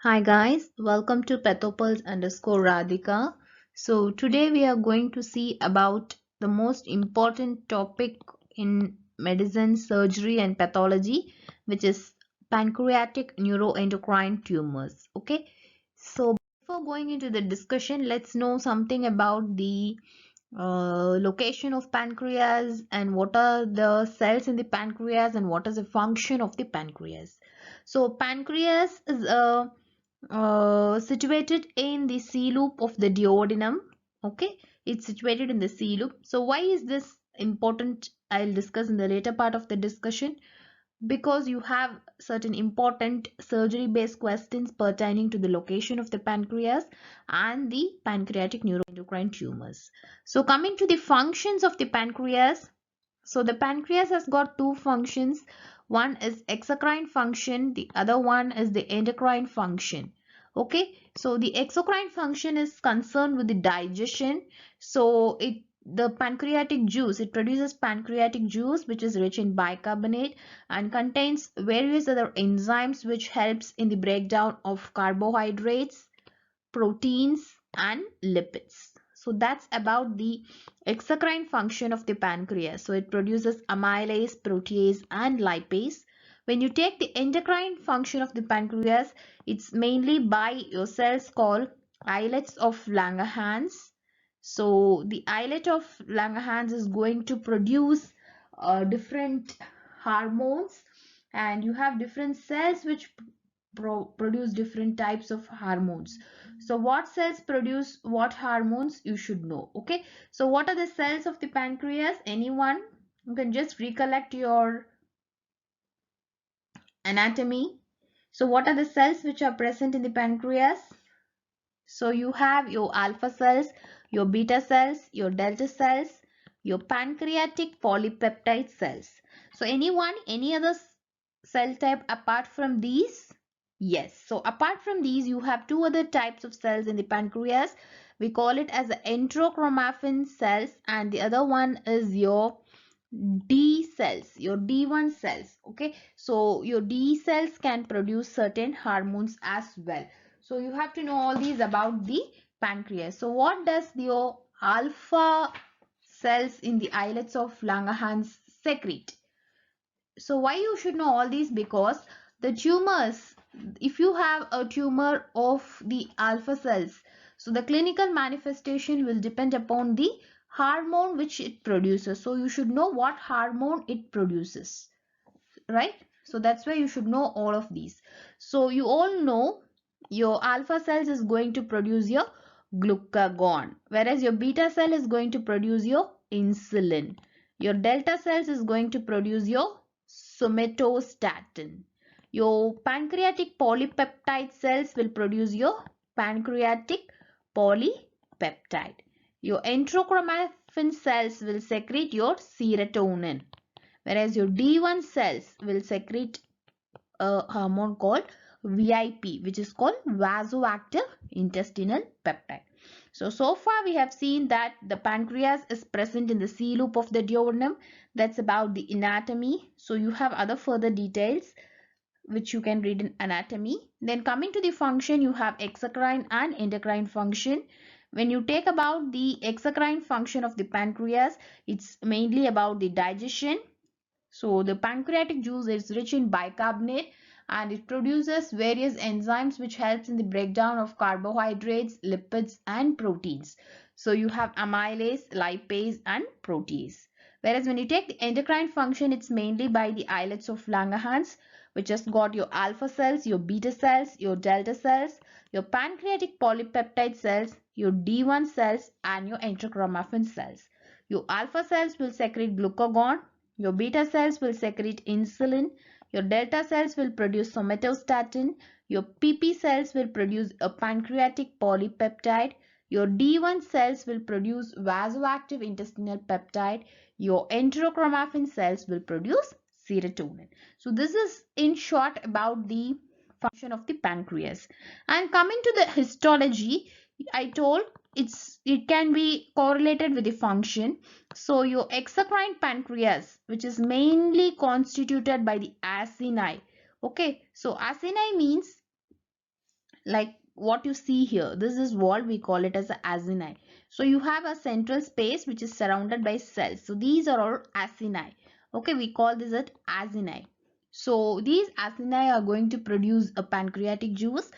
Hi guys, welcome to Pathopulse_Radhika. So today we are going to see about the most important topic in medicine, surgery and pathology, which is pancreatic neuroendocrine tumors. Okay, so before going into the discussion, let's know something about the location of pancreas and what are the cells in the pancreas and what is the function of the pancreas. So pancreas is a situated in the C loop of the duodenum. Okay, it's situated in the C loop. So why is this important? I'll discuss in the later part of the discussion, because you have certain important surgery based questions pertaining to the location of the pancreas and the pancreatic neuroendocrine tumors. So coming to the functions of the pancreas, so the pancreas has got two functions. One is exocrine function, the other one is the endocrine function. Okay, so the exocrine function is concerned with the digestion. So the pancreatic juice, it produces pancreatic juice which is rich in bicarbonate and contains various other enzymes which helps in the breakdown of carbohydrates, proteins and lipids. So that's about the exocrine function of the pancreas. So it produces amylase, protease and lipase. When you take the endocrine function of the pancreas, it's mainly by your cells called islets of Langerhans. So the islet of Langerhans is going to produce different hormones, and you have different cells which produce different types of hormones. So what cells produce what hormones, you should know. Okay, so what are the cells of the pancreas? Anyone? You can just recollect your anatomy. So what are the cells which are present in the pancreas? So you have your alpha cells, your beta cells, your delta cells, your pancreatic polypeptide cells. So anyone, any other cell type apart from these? Yes. So apart from these, you have two other types of cells in the pancreas. We call it as the enterochromaffin cells, and the other one is your D cells, your D1 cells. Okay, so your D cells can produce certain hormones as well. So you have to know all these about the pancreas. So what does your alpha cells in the islets of Langerhans secrete? So why you should know all these? Because the tumors, if you have a tumor of the alpha cells, so the clinical manifestation will depend upon the hormone which it produces. So you should know what hormone it produces, right? So that's why you should know all of these. So you all know your alpha cells is going to produce your glucagon, whereas your beta cell is going to produce your insulin. Your delta cells is going to produce your somatostatin. Your pancreatic polypeptide cells will produce your pancreatic polypeptide. Your enterochromaffin cells will secrete your serotonin, whereas your D1 cells will secrete a hormone called VIP, which is called vasoactive intestinal peptide. So far we have seen that the pancreas is present in the C loop of the duodenum. That's about the anatomy. So you have other further details which you can read in anatomy. Then coming to the function, you have exocrine and endocrine function. When you take about the exocrine function of the pancreas, it's mainly about the digestion. So the pancreatic juice is rich in bicarbonate and it produces various enzymes which helps in the breakdown of carbohydrates, lipids and proteins. So you have amylase, lipase and protease. Whereas when you take the endocrine function, it's mainly by the islets of Langerhans, which has got your alpha cells, your beta cells, your delta cells, your pancreatic polypeptide cells, your D1 cells and your enterochromaffin cells. Your alpha cells will secrete glucagon, your beta cells will secrete insulin, your delta cells will produce somatostatin, your PP cells will produce a pancreatic polypeptide, your D1 cells will produce vasoactive intestinal peptide, your enterochromaffin cells will produce serotonin. So this is in short about the function of the pancreas. And coming to the histology, I told it can be correlated with the function. So your exocrine pancreas, which is mainly constituted by the acini. Okay, so acini means like what you see here. This is what we call it as a acini. So you have a central space which is surrounded by cells. So these are all acini. Okay, we call this as acini. So these acini are going to produce a pancreatic juice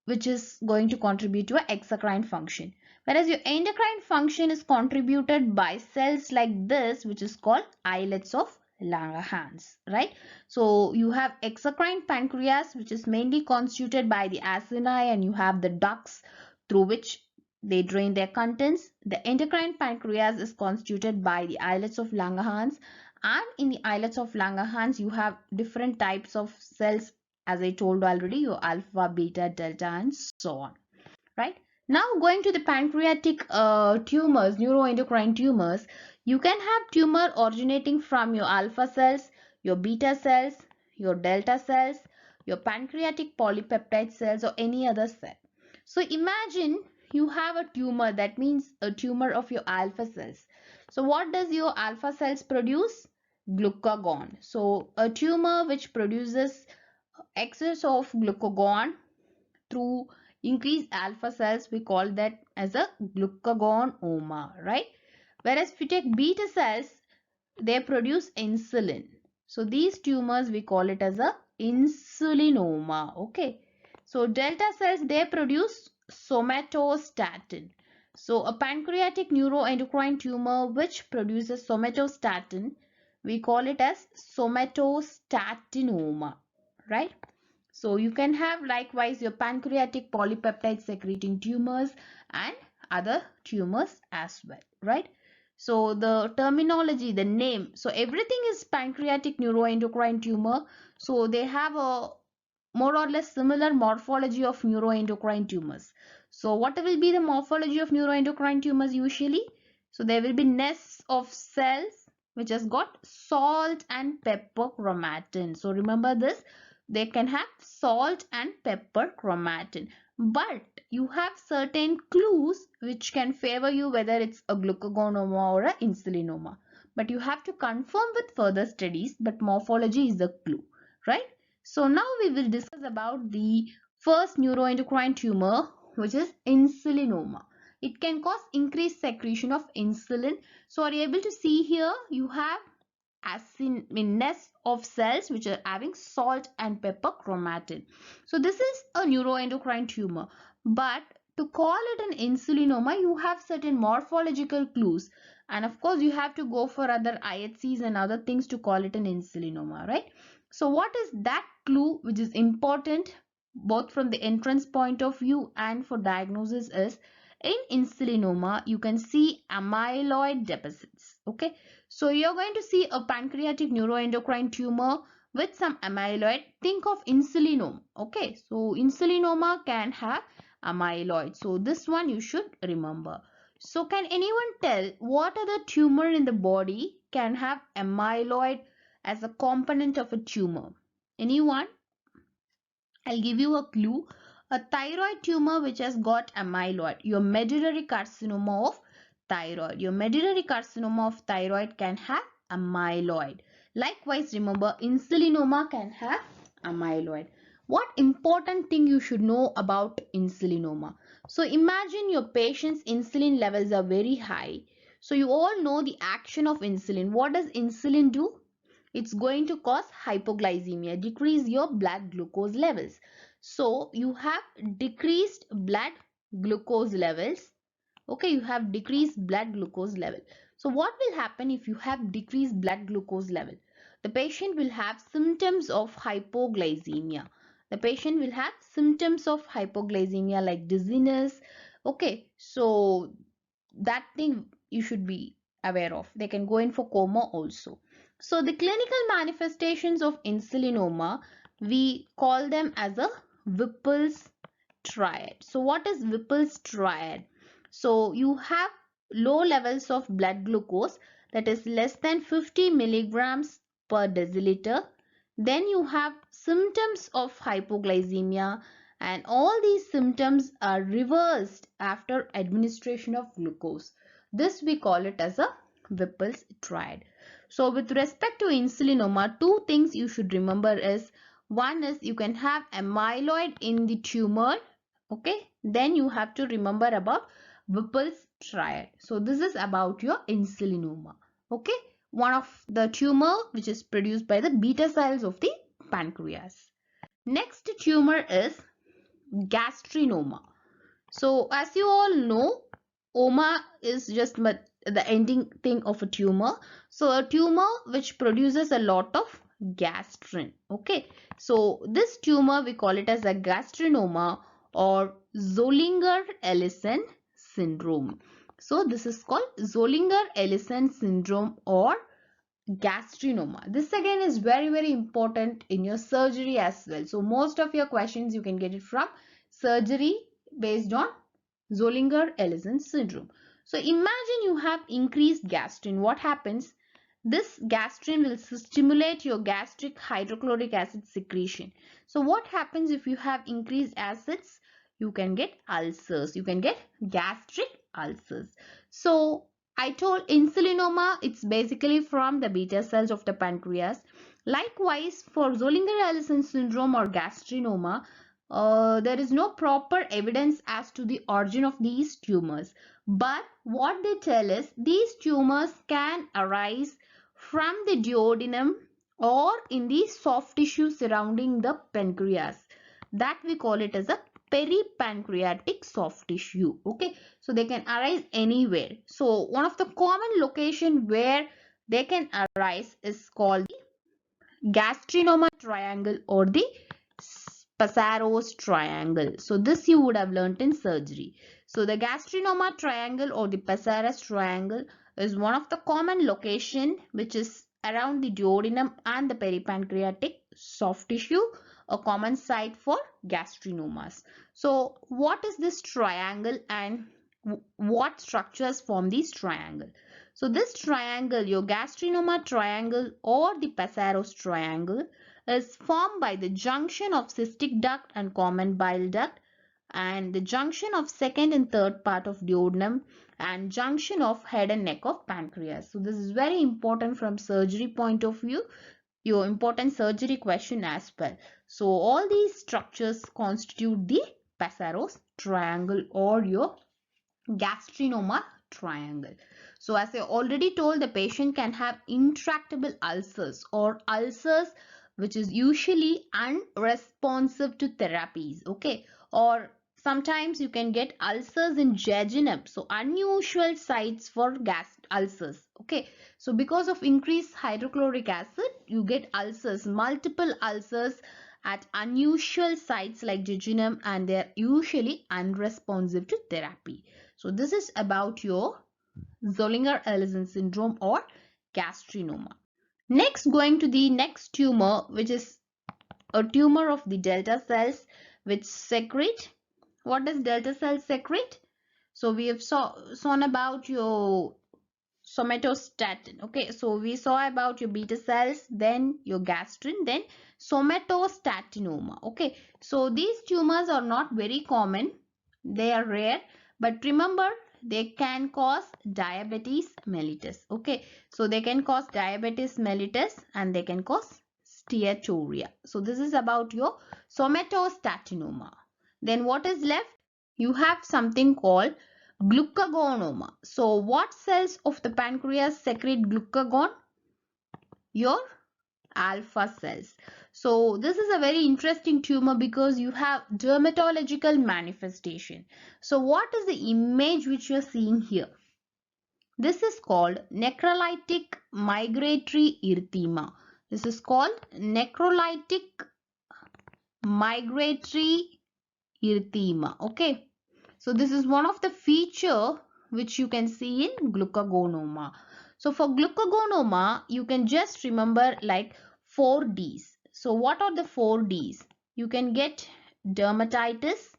which is going to contribute to a exocrine function. Whereas your endocrine function is contributed by cells like this, which is called islets of Langerhans, right? So you have exocrine pancreas, which is mainly constituted by the acini, and you have the ducts through which they drain their contents. The endocrine pancreas is constituted by the islets of Langerhans, and in the islets of Langerhans, you have different types of cells, as I told already, your alpha, beta, delta, and so on, right? Now going to the pancreatic tumors, neuroendocrine tumors, you can have tumor originating from your alpha cells, your beta cells, your delta cells, your pancreatic polypeptide cells, or any other cell. So imagine you have a tumor, that means a tumor of your alpha cells. So what does your alpha cells produce? Glucagon. So a tumor which produces excess of glucagon through increased alpha cells, we call that as a glucagonoma, right? Whereas if you take beta cells, they produce insulin. So these tumors we call it as a insulinoma. Okay. So delta cells, they produce somatostatin. So a pancreatic neuroendocrine tumor which produces somatostatin, we call it as somatostatinoma, right? So you can have likewise your pancreatic polypeptide secreting tumors and other tumors as well, right? So the terminology, the name, so everything is pancreatic neuroendocrine tumor. So they have a more or less similar morphology of neuroendocrine tumors. So what will be the morphology of neuroendocrine tumors usually? So there will be nests of cells which has got salt and pepper chromatin. So remember this, they can have salt and pepper chromatin, but you have certain clues which can favor you whether it's a glucagonoma or a insulinoma, but you have to confirm with further studies, but morphology is the clue, right? So now we will discuss about the first neuroendocrine tumor, which is insulinoma. It can cause increased secretion of insulin. So are you able to see here? You have nest of cells which are having salt and pepper chromatin. So this is a neuroendocrine tumor, but to call it an insulinoma, you have certain morphological clues, and of course you have to go for other IHCs and other things to call it an insulinoma, right? So what is that clue which is important both from the entrance point of view and for diagnosis is, in insulinoma you can see amyloid deposits. Okay, so you're going to see a pancreatic neuroendocrine tumor with some amyloid. Think of insulinoma. Okay, so insulinoma can have amyloid. So this one you should remember. So can anyone tell what other tumor in the body can have amyloid as a component of a tumor? Anyone? I'll give you a clue. A thyroid tumor which has got amyloid. Your medullary carcinoma of thyroid. Your medullary carcinoma of thyroid can have amyloid. Likewise, remember, insulinoma can have amyloid. What important thing you should know about insulinoma? So imagine your patient's insulin levels are very high. So you all know the action of insulin. What does insulin do? It's going to cause hypoglycemia, decrease your blood glucose levels. So you have decreased blood glucose levels. Okay, you have decreased blood glucose level. So what will happen if you have decreased blood glucose level? The patient will have symptoms of hypoglycemia. The patient will have symptoms of hypoglycemia like dizziness. Okay, so that thing you should be aware of. They can go in for coma also. So the clinical manifestations of insulinoma, we call them as a Whipple's triad. So what is Whipple's triad? So you have low levels of blood glucose, that is less than 50 milligrams per deciliter. Then you have symptoms of hypoglycemia, and all these symptoms are reversed after administration of glucose. This we call it as a Whipple's triad. So with respect to insulinoma, two things you should remember is, one is you can have amyloid in the tumor Okay, then you have to remember about Whipple's triad. So this is about your insulinoma. Okay, one of the tumor which is produced by the beta cells of the pancreas. Next tumor is gastrinoma. So as you all know, oma is just the ending thing of a tumor. So a tumor which produces a lot of gastrin. Okay, so this tumor we call it as a gastrinoma or Zollinger-Ellison syndrome. So this is called Zollinger-Ellison syndrome or gastrinoma. This again is very important in your surgery as well. So most of your questions you can get it from surgery based on Zollinger-Ellison syndrome. So imagine you have increased gastrin. What happens? This gastrin will stimulate your gastric hydrochloric acid secretion. So what happens if you have increased acids? You can get ulcers. You can get gastric ulcers. So I told insulinoma, it's basically from the beta cells of the pancreas. Likewise, for Zollinger-Ellison syndrome or gastrinoma, there is no proper evidence as to the origin of these tumors. But what they tell is these tumors can arise from the duodenum or in the soft tissue surrounding the pancreas. That we call it as a peripancreatic soft tissue. Okay, so they can arise anywhere. So one of the common location where they can arise is called the gastrinoma triangle or the Passaro's triangle. So this you would have learnt in surgery. So the gastrinoma triangle or the Passaro's triangle is one of the common location which is around the duodenum and the peripancreatic soft tissue, a common site for gastrinomas. So what is this triangle and what structures form this triangle? So this triangle, your gastrinoma triangle or the Passaro's triangle, is formed by the junction of cystic duct and common bile duct and the junction of second and third part of duodenum and junction of head and neck of pancreas. So this is very important from surgery point of view, your important surgery question as well. So all these structures constitute the Passaro's triangle or your gastrinoma triangle. So as I already told, the patient can have intractable ulcers or ulcers which is usually unresponsive to therapies. Okay, or sometimes you can get ulcers in jejunum, so unusual sites for gas ulcers. Okay, so because of increased hydrochloric acid you get ulcers, multiple ulcers at unusual sites like jejunum, and they are usually unresponsive to therapy. So this is about your Zollinger-Ellison syndrome or gastrinoma. Next, going to the next tumor, which is a tumor of the delta cells which secrete. What does delta cells secrete? So we have sawn about your somatostatin. Okay, so we saw about your beta cells, then your gastrin, then somatostatinoma. Okay, so these tumors are not very common, they are rare, but remember they can cause diabetes mellitus. Okay, so they can cause diabetes mellitus and they can cause steatorrhea. So this is about your somatostatinoma. Then what is left? You have something called glucagonoma. So what cells of the pancreas secrete glucagon? Your alpha cells. So this is a very interesting tumor because you have dermatological manifestation. So what is the image which you are seeing here? This is called necrolytic migratory erythema. This is called necrolytic migratory erythema. Okay. So this is one of the feature which you can see in glucagonoma. So for glucagonoma, you can just remember like 4 Ds. So what are the 4 Ds? You can get dermatitis.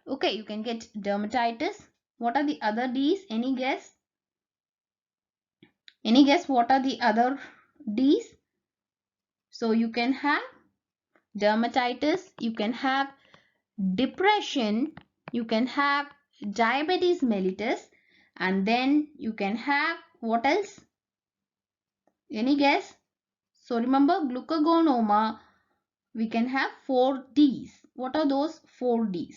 Okay, you can get dermatitis. What are the other Ds? Any guess? Any guess what are the other Ds? So you can have dermatitis, you can have depression, you can have diabetes mellitus, and then you can have what else? Any guess? So remember glucagonoma, we can have 4 Ds. What are those 4 Ds?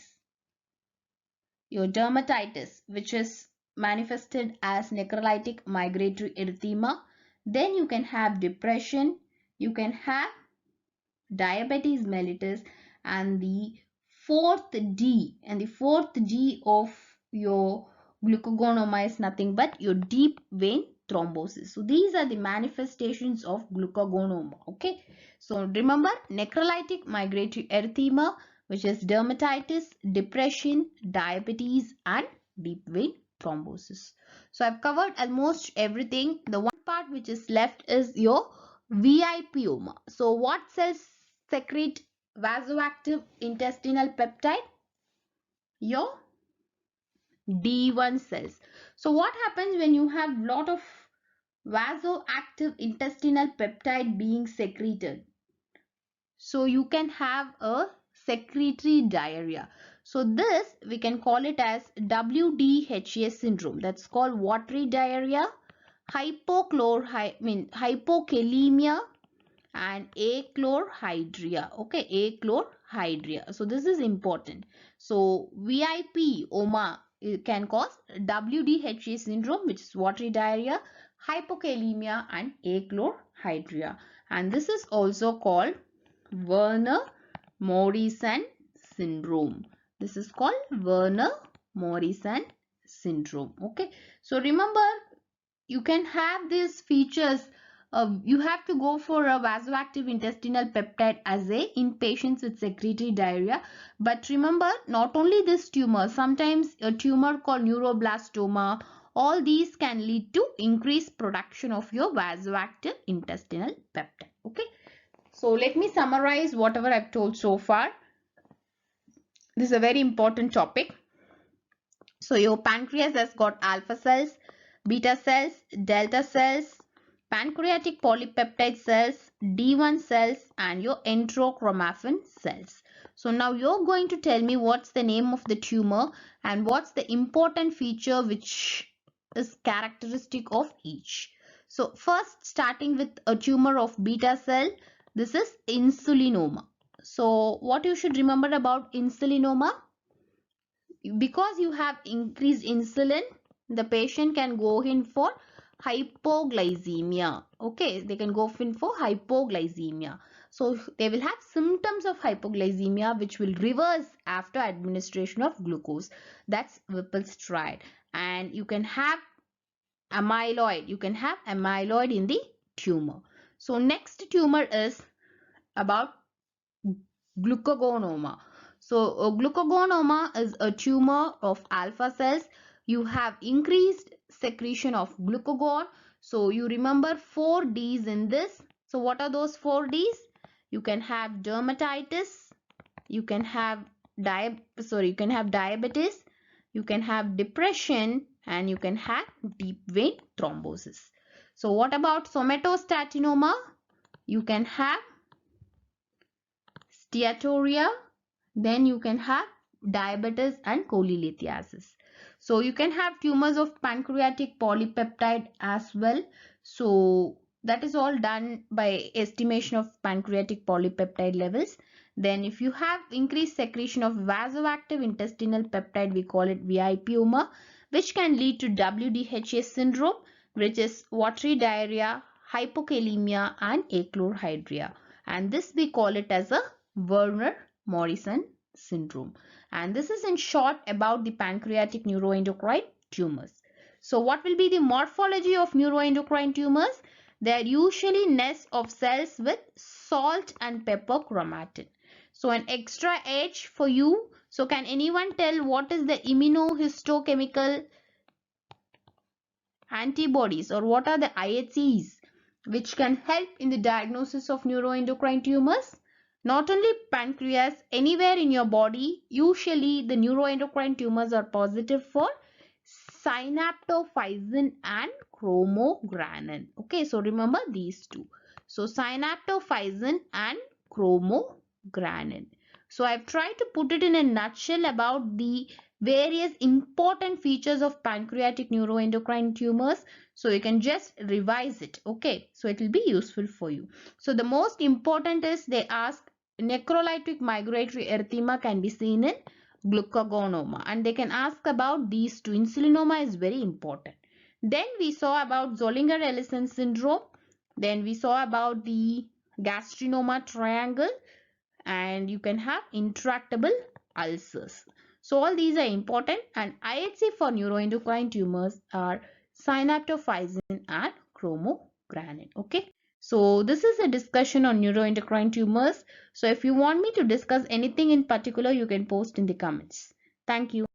your dermatitis, which is manifested as necrolytic migratory erythema. Then you can have depression, you can have diabetes mellitus, and the fourth G of your glucagonoma is nothing but your deep vein thrombosis. So these are the manifestations of glucagonoma. Okay, so remember necrolytic migratory erythema, which is dermatitis, depression, diabetes, and deep vein thrombosis. So I've covered almost everything. The one part which is left is your VIPoma. So what cells secrete vasoactive intestinal peptide? Your D1 cells. So what happens when you have lot of vasoactive intestinal peptide being secreted? So you can have a secretory diarrhea. So this we can call it as WDHA syndrome. That's called watery diarrhea, hypokalemia, and achlorhydria. Okay, achlorhydria. So this is important. So VIPoma can cause WDHA syndrome, which is watery diarrhea, hypokalemia, and achlorhydria. And this is also called Werner-Morrison syndrome. This is called Werner-Morrison syndrome. Okay, so remember, you can have these features. You have to go for a vasoactive intestinal peptide assay in patients with secretory diarrhea. But remember, not only this tumor, sometimes a tumor called neuroblastoma, all these can lead to increased production of your vasoactive intestinal peptide. Okay, so let me summarize whatever I've told so far. This is a very important topic. So your pancreas has got alpha cells, beta cells, delta cells, pancreatic polypeptide cells, D1 cells, and your enterochromaffin cells. So now you're going to tell me what's the name of the tumor and what's the important feature which is characteristic of each. So first, starting with a tumor of beta cell, this is insulinoma. So what you should remember about insulinoma? Because you have increased insulin, the patient can go in for hypoglycemia. Okay, they can go in for hypoglycemia. So they will have symptoms of hypoglycemia which will reverse after administration of glucose. That's Whipple's triad. And you can have amyloid. You can have amyloid in the tumor. So next tumor is about glucagonoma. So glucagonoma is a tumor of alpha cells. You have increased secretion of glucagon. So you remember 4 Ds in this. So what are those 4 Ds? You can have dermatitis, you can have diabetes, you can have depression, and you can have deep vein thrombosis. So what about somatostatinoma? You can have steatorrhea, then you can have diabetes and cholelithiasis. So you can have tumors of pancreatic polypeptide as well. So that is all done by estimation of pancreatic polypeptide levels. Then if you have increased secretion of vasoactive intestinal peptide, we call it VIPoma, which can lead to WDHA syndrome, which is watery diarrhea, hypokalemia, and achlorhydria. And this we call it as a Werner-Morrison syndrome. And this is in short about the pancreatic neuroendocrine tumors. So what will be the morphology of neuroendocrine tumors? They are usually nests of cells with salt and pepper chromatin. So an extra H for you. So can anyone tell what is the immunohistochemical antibodies, or what are the IHCs which can help in the diagnosis of neuroendocrine tumors? Not only pancreas, anywhere in your body, usually the neuroendocrine tumors are positive for synaptophysin and chromogranin. Okay, so remember these two. So synaptophysin and chromogranin. So I've tried to put it in a nutshell about the various important features of pancreatic neuroendocrine tumors. So you can just revise it. Okay, so it will be useful for you. So the most important is they ask necrolytic migratory erythema can be seen in glucagonoma, and they can ask about these two. Insulinoma is very important. Then we saw about Zollinger-Ellison syndrome. Then we saw about the gastrinoma triangle, and you can have intractable ulcers. So all these are important, and IHC for neuroendocrine tumors are synaptophysin and chromogranin. Okay. So this is a discussion on neuroendocrine tumors. So if you want me to discuss anything in particular, you can post in the comments. Thank you.